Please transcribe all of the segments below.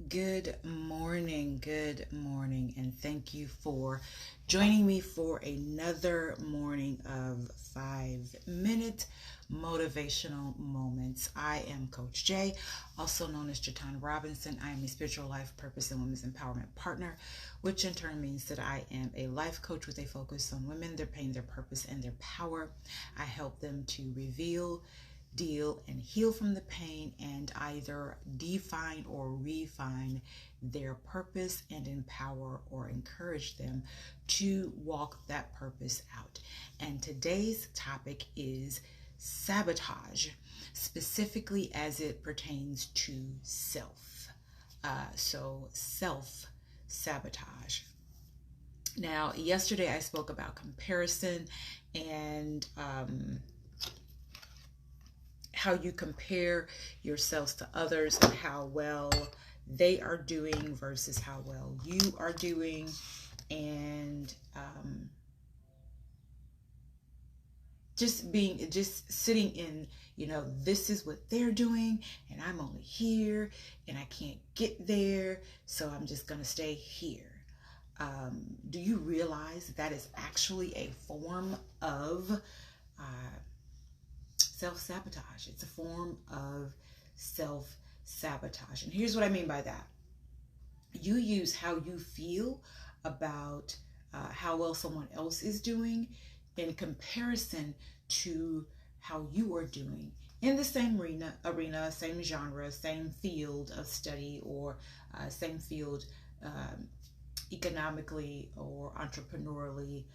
Good morning, and thank you for joining me for another morning of 5 minute motivational moments. I am Coach Jay, also known as Jatan Robinson. I am a spiritual life purpose and women's empowerment partner, which in turn means that I am a life coach with a focus on women, their pain, their purpose, and their power. I help them to reveal, deal, and heal from the pain and either define or refine their purpose and empower or encourage them to walk that purpose out. And today's topic is sabotage, specifically as it pertains to self. So, self sabotage. Now, yesterday I spoke about comparison and how you compare yourselves to others and how well they are doing versus how well you are doing, and just sitting in, this is what they're doing and I'm only here and I can't get there, so I'm just gonna stay here. Do you realize that is actually a form of self-sabotage? It's a form of self-sabotage. And here's what I mean by that. You use how you feel about how well someone else is doing in comparison to how you are doing in the same arena, same genre, same field of study, or same field economically or entrepreneurially,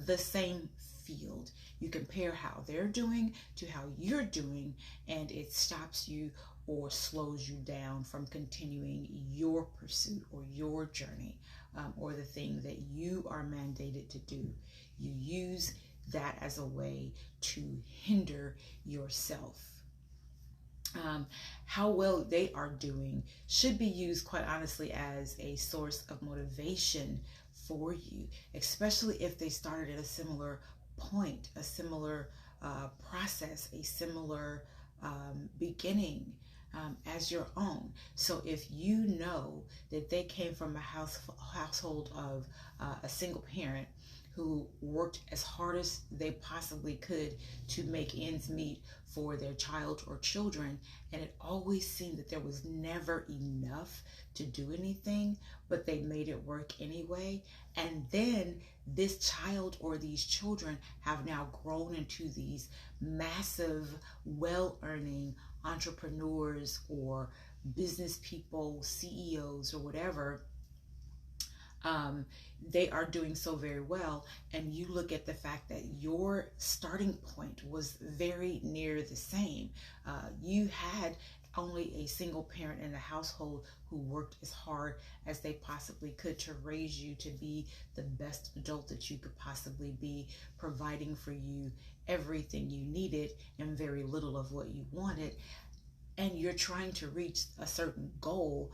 the same field. You compare how they're doing to how you're doing, and it stops you or slows you down from continuing your pursuit or your journey, or the thing that you are mandated to do. You use that as a way to hinder yourself. How well they are doing should be used, quite honestly, as a source of motivation for you, especially if they started at a similar point, a similar process, a similar beginning as your own. So if you know that they came from a household of a single parent who worked as hard as they possibly could to make ends meet for their child or children, and it always seemed that there was never enough to do anything, but they made it work anyway. And then this child or these children have now grown into these massive, well-earning entrepreneurs or business people, CEOs, or whatever. They are doing so very well, and you look at the fact that your starting point was very near the same. You had only a single parent in the household who worked as hard as they possibly could to raise you to be the best adult that you could possibly be, providing for you everything you needed and very little of what you wanted. And you're trying to reach a certain goal.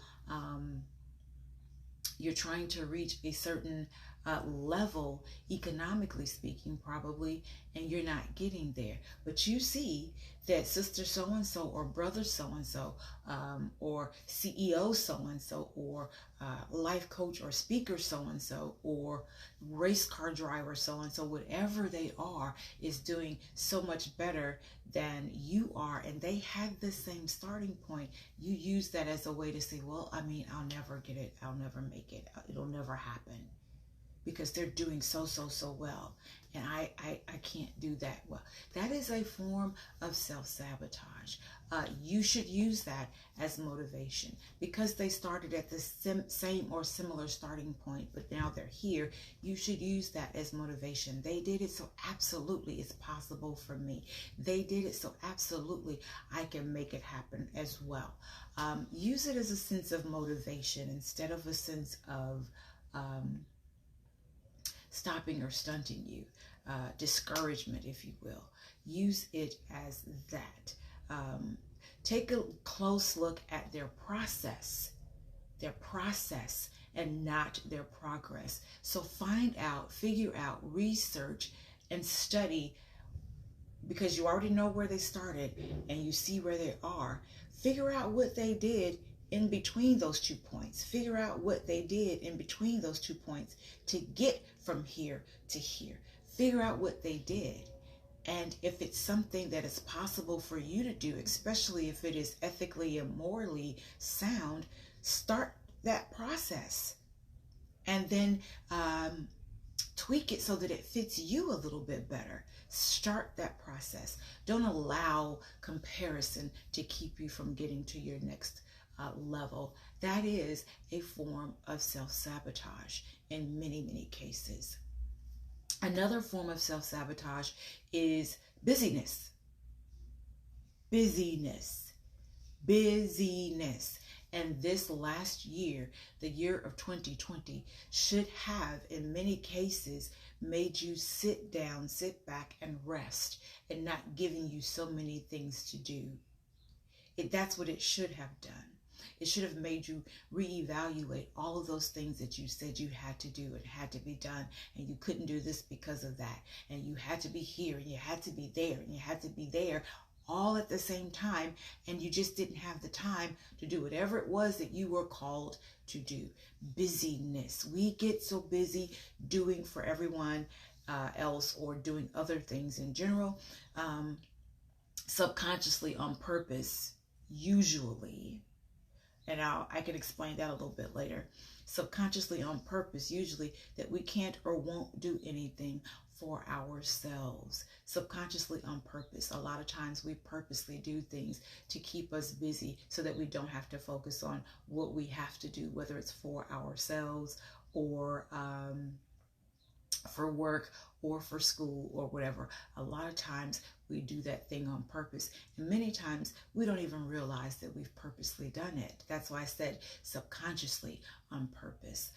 You're trying to reach a certain level, economically speaking, probably, and you're not getting there. But you see that sister so and so, or brother so and so, or CEO so and so, or life coach or speaker so and so, or race car driver so and so, whatever they are, is doing so much better than you are, and they had the same starting point. You use that as a way to say, well, I mean, I'll never get it, I'll never make it, it'll never happen, because they're doing so well, and I can't do that well. That is a form of self-sabotage. You should use that as motivation, because they started at the same or similar starting point, but now they're here. You should use that as motivation. They did it, so absolutely it's possible for me. They did it, so absolutely I can make it happen as well. Use it as a sense of motivation instead of a sense of stopping or stunting you, discouragement, if you will. Use it as that. Take a close look at their process, and not their progress. So find out, figure out, research, and study, because you already know where they started and you see where they are. Figure out what they did in between those 2 points. Figure out what they did in between those 2 points to get from here to here. Figure out what they did. And if it's something that is possible for you to do, especially if it is ethically and morally sound, start that process. And then tweak it so that it fits you a little bit better. Start that process. Don't allow comparison to keep you from getting to your next level. That is a form of self-sabotage in many, many cases. Another form of self-sabotage is busyness. Busyness. Busyness. And this last year, the year of 2020, should have, in many cases, made you sit down, sit back, and rest, and not giving you so many things to do. That's what it should have done. It should have made you reevaluate all of those things that you said you had to do and had to be done, and you couldn't do this because of that, and you had to be here, and you had to be there, and you had to be there, all at the same time, and you just didn't have the time to do whatever it was that you were called to do. Busyness. We get so busy doing for everyone else or doing other things in general, subconsciously on purpose, usually. And I can explain that a little bit later. Subconsciously on purpose, usually, that we can't or won't do anything for ourselves. Subconsciously on purpose. A lot of times we purposely do things to keep us busy so that we don't have to focus on what we have to do, whether it's for ourselves or for work or for school or whatever. A lot of times we do that thing on purpose, and many times we don't even realize that we've purposely done it. That's why I said subconsciously on purpose.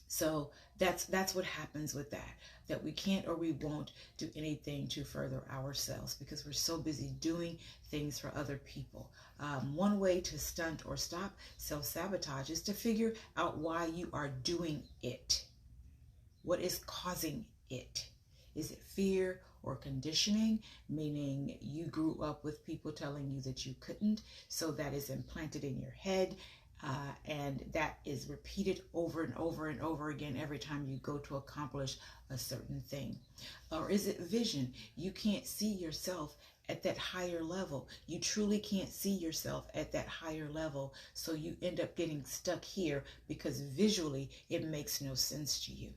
So that's what happens with that we can't or we won't do anything to further ourselves because we're so busy doing things for other people. One way to stunt or stop self-sabotage is to figure out why you are doing it. What is causing it? Is it fear or conditioning, meaning you grew up with people telling you that you couldn't, so that is implanted in your head, and that is repeated over and over and over again every time you go to accomplish a certain thing? Or is it vision? You can't see yourself at that higher level. You truly can't see yourself at that higher level, so you end up getting stuck here because visually it makes no sense to you.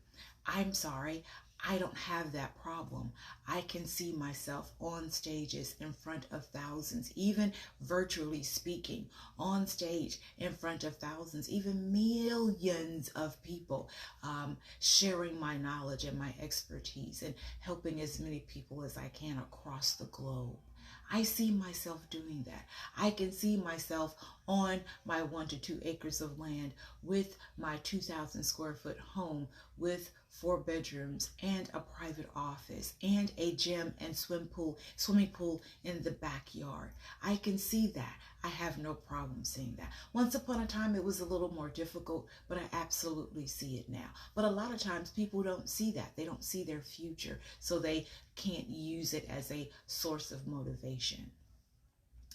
I'm sorry, I don't have that problem. I can see myself on stages in front of thousands, even virtually speaking, on stage in front of thousands, even millions of people, sharing my knowledge and my expertise and helping as many people as I can across the globe. I see myself doing that. I can see myself on my 1 to 2 acres of land with my 2,000 square foot home with 4 bedrooms and a private office and a gym and swimming pool in the backyard. I can see that. I have no problem seeing that. Once upon a time, it was a little more difficult, but I absolutely see it now. But a lot of times people don't see that. They don't see their future, so they can't use it as a source of motivation.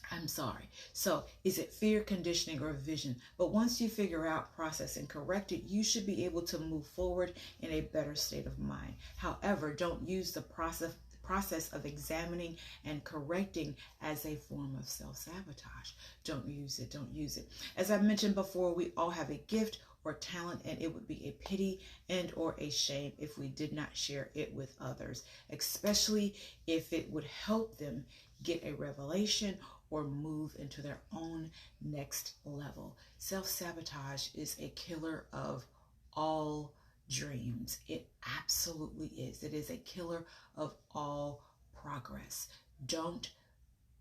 I'm sorry. So is it fear, conditioning, or vision? But once you figure out, process, and correct it, you should be able to move forward in a better state of mind. However, don't use the process of examining and correcting as a form of self-sabotage. Don't use it. Don't use it. As I mentioned before, we all have a gift or talent, and it would be a pity and or a shame if we did not share it with others, especially if it would help them get a revelation or move into their own next level. Self-sabotage is a killer of all dreams. It absolutely is. It is a killer of all progress. Don't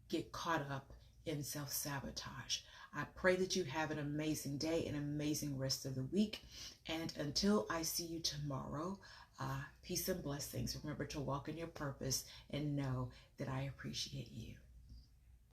get caught up in self-sabotage. I pray that you have an amazing day, an amazing rest of the week. And until I see you tomorrow, peace and blessings. Remember to walk in your purpose and know that I appreciate you.